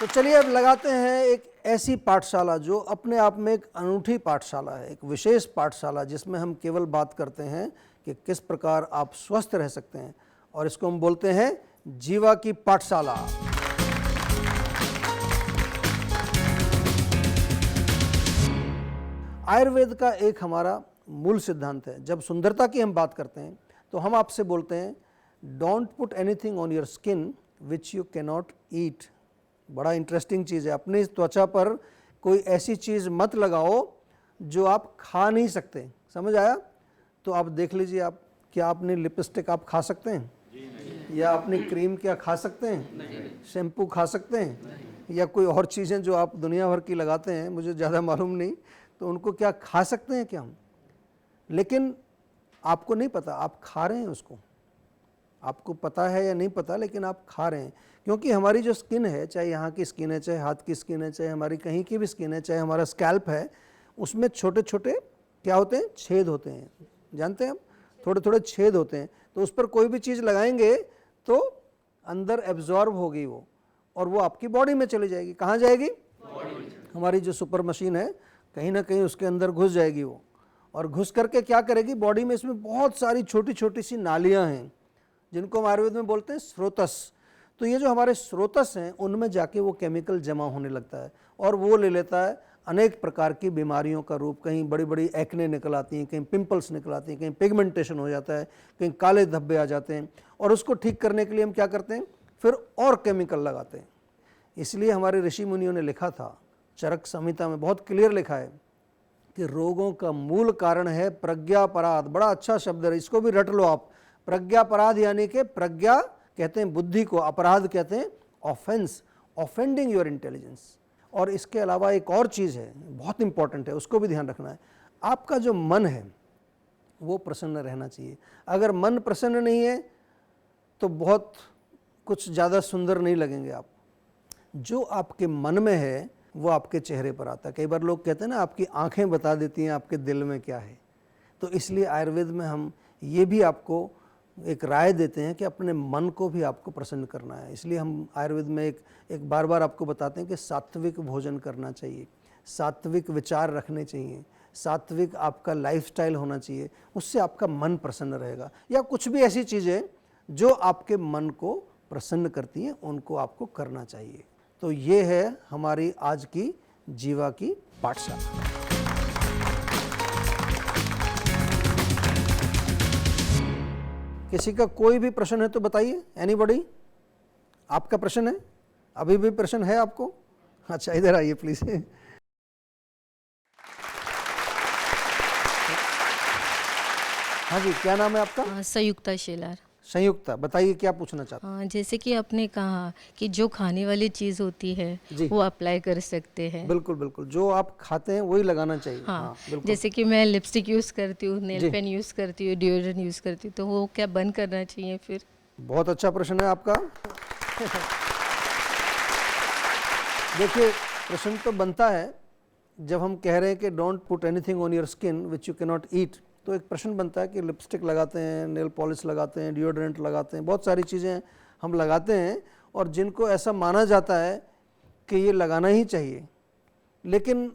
तो चलिए अब लगाते हैं एक ऐसी पाठशाला जो अपने आप में एक अनूठी पाठशाला है, एक विशेष पाठशाला जिसमें हम केवल बात करते हैं कि किस प्रकार आप स्वस्थ रह सकते हैं, और इसको हम बोलते हैं जीवा की पाठशाला। आयुर्वेद का एक हमारा मूल सिद्धांत है, जब सुंदरता की हम बात करते हैं तो हम आपसे बोलते हैं don't put anything on your skin which you can not eat. बड़ा इंटरेस्टिंग चीज़ है, अपनी त्वचा पर कोई ऐसी चीज़ मत लगाओ जो आप खा नहीं सकते। समझ आया? तो आप देख लीजिए, आप क्या अपनी लिपस्टिक आप खा सकते हैं? या अपनी क्रीम क्या खा सकते हैं? शैम्पू खा सकते हैं? या कोई और चीज़ें जो आप दुनिया भर की लगाते हैं, मुझे ज़्यादा मालूम नहीं, तो उनको क्या खा सकते हैं क्या हम? लेकिन आपको नहीं पता, आप खा रहे हैं उसको। आपको पता है या नहीं पता, लेकिन आप खा रहे हैं, क्योंकि हमारी जो स्किन है, चाहे यहाँ की स्किन है, चाहे हाथ की स्किन है, चाहे हमारी कहीं की भी स्किन है, चाहे हमारा स्कैल्प है, उसमें छोटे छोटे क्या होते हैं? छेद होते हैं। जानते हैं हम? थोड़े थोड़े छेद होते हैं। तो उस पर कोई भी चीज़ लगाएंगे तो अंदर एब्जॉर्ब होगी वो, और वो आपकी बॉडी में चली जाएगी। कहाँ जाएगी? हमारी जो सुपर मशीन है, कहीं ना कहीं उसके अंदर घुस जाएगी वो, और घुस करके क्या करेगी बॉडी में? इसमें बहुत सारी छोटी छोटी सी नालियाँ हैं जिनको हम आयुर्वेद में बोलते हैं स्रोतस। तो ये जो हमारे स्रोतस हैं, उनमें जाके वो केमिकल जमा होने लगता है, और वो ले लेता है अनेक प्रकार की बीमारियों का रूप। कहीं बड़ी बड़ी एक्ने निकल आती हैं, कहीं पिंपल्स निकल आती हैं, कहीं पिगमेंटेशन हो जाता है, कहीं काले धब्बे आ जाते हैं, और उसको ठीक करने के लिए हम क्या करते हैं? फिर और केमिकल लगाते हैं। इसलिए हमारे ऋषि मुनियों ने लिखा था, चरक संहिता में बहुत क्लियर लिखा है कि रोगों का मूल कारण है प्रज्ञापराध। बड़ा अच्छा शब्द है, इसको भी रट लो आप। प्रज्ञापराध यानी कि प्रज्ञा कहते हैं बुद्धि को, अपराध कहते हैं ऑफेंस, ऑफेंडिंग योर इंटेलिजेंस। और इसके अलावा एक और चीज़ है, बहुत इंपॉर्टेंट है, उसको भी ध्यान रखना है। आपका जो मन है वो प्रसन्न रहना चाहिए। अगर मन प्रसन्न नहीं है तो बहुत कुछ ज़्यादा सुंदर नहीं लगेंगे आप। जो आपके मन में है वो आपके चेहरे पर आता है। कई बार लोग कहते हैं ना, आपकी आंखें बता देती हैं आपके दिल में क्या है। तो इसलिए आयुर्वेद में हम ये भी आपको एक राय देते हैं कि अपने मन को भी आपको प्रसन्न करना है। इसलिए हम आयुर्वेद में एक बार बार आपको बताते हैं कि सात्विक भोजन करना चाहिए, सात्विक विचार रखने चाहिए, सात्विक आपका लाइफस्टाइल होना चाहिए। उससे आपका मन प्रसन्न रहेगा। या कुछ भी ऐसी चीज़ें जो आपके मन को प्रसन्न करती हैं, उनको आपको करना चाहिए। तो ये है हमारी आज की जीवा की पाठशाला। किसी का कोई भी प्रश्न है तो बताइए। एनीबॉडी? आपका प्रश्न है? अभी भी प्रश्न है आपको? अच्छा, इधर आइए प्लीज। हाँ जी, क्या नाम है आपका? संयुक्ता शेलार। संयुक्ता, बताइए क्या पूछना चाहते हैं? जैसे कि आपने कहा कि जो खाने वाली चीज़ होती है वो अप्लाई कर सकते हैं। बिल्कुल बिल्कुल, जो आप खाते हैं वही लगाना चाहिए। हाँ, बिल्कुल। जैसे कि मैं लिपस्टिक यूज़ करती हूँ, नेल पेन यूज़ करती हूँ, डिओड्रेंट यूज़ करती हूँ, तो वो क्या बंद करना चाहिए फिर? बहुत अच्छा प्रश्न है आपका। देखिए, प्रश्न तो बनता है जब हम कह रहे हैं कि don't put anything on your skin which you can not eat, तो एक प्रश्न बनता है कि लिपस्टिक लगाते हैं, नेल पॉलिश लगाते हैं, डिओड्रेंट लगाते हैं, बहुत सारी चीज़ें हम लगाते हैं, और जिनको ऐसा माना जाता है कि ये लगाना ही चाहिए। लेकिन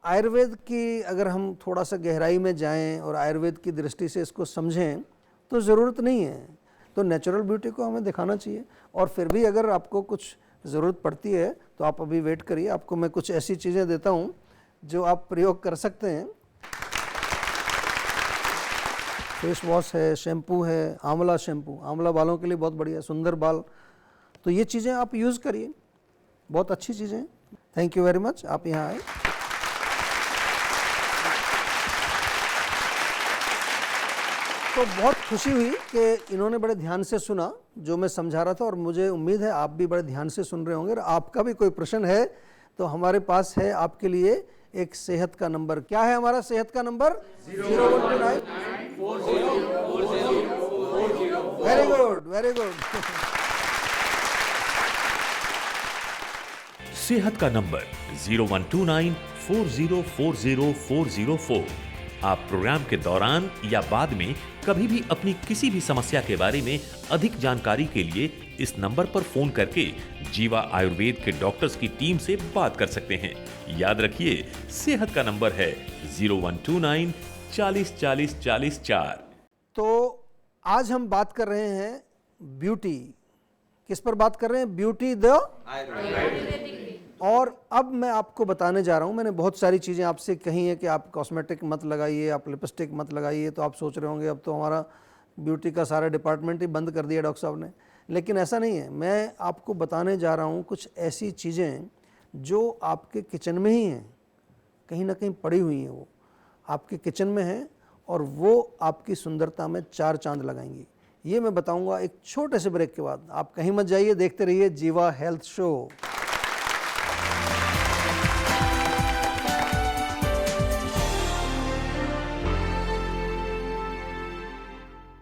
आयुर्वेद की अगर हम थोड़ा सा गहराई में जाएं और आयुर्वेद की दृष्टि से इसको समझें तो ज़रूरत नहीं है। तो नेचुरल ब्यूटी को हमें दिखाना चाहिए। और फिर भी अगर आपको कुछ ज़रूरत पड़ती है तो आप अभी वेट करिए, आपको मैं कुछ ऐसी चीज़ें देता हूँ जो आप प्रयोग कर सकते हैं। फेस वॉश है, शैम्पू है, आंवला शैम्पू, आंवला बालों के लिए बहुत बढ़िया, सुंदर बाल। तो ये चीज़ें आप यूज़ करिए, बहुत अच्छी चीज़ें। थैंक यू वेरी मच, आप यहाँ आए। तो बहुत खुशी हुई कि इन्होंने बड़े ध्यान से सुना जो मैं समझा रहा था, और मुझे उम्मीद है आप भी बड़े ध्यान से सुन रहे होंगे। और आपका भी कोई प्रश्न है तो हमारे पास है आपके लिए एक सेहत का नंबर। क्या है हमारा सेहत का number? 0129 very good, very good. सेहत का नंबर 012940400404। आप प्रोग्राम के दौरान या बाद में कभी भी अपनी किसी भी समस्या के बारे में अधिक जानकारी के लिए इस नंबर पर फोन करके जीवा आयुर्वेद के डॉक्टर्स की टीम से बात कर सकते हैं। याद रखिए, सेहत का नंबर है 0129 40 40 40 4। तो आज हम बात कर रहे हैं ब्यूटी, किस पर बात कर रहे हैं? ब्यूटी द और अब मैं आपको बताने जा रहा हूं, मैंने बहुत सारी चीज़ें आपसे कही हैं कि आप कॉस्मेटिक मत लगाइए, आप लिपस्टिक मत लगाइए, तो आप सोच रहे होंगे अब तो हमारा ब्यूटी का सारा डिपार्टमेंट ही बंद कर दिया डॉक्टर साहब ने। लेकिन ऐसा नहीं है, मैं आपको बताने जा रहा हूं कुछ ऐसी चीज़ें जो आपके किचन में ही हैं, कहीं ना कहीं पड़ी हुई हैं, वो आपके किचन में हैं और वो आपकी सुंदरता में चार चांद लगाएंगी। ये मैं बताऊंगा एक छोटे से ब्रेक के बाद। आप कहीं मत जाइए, देखते रहिए जीवा हेल्थ शो।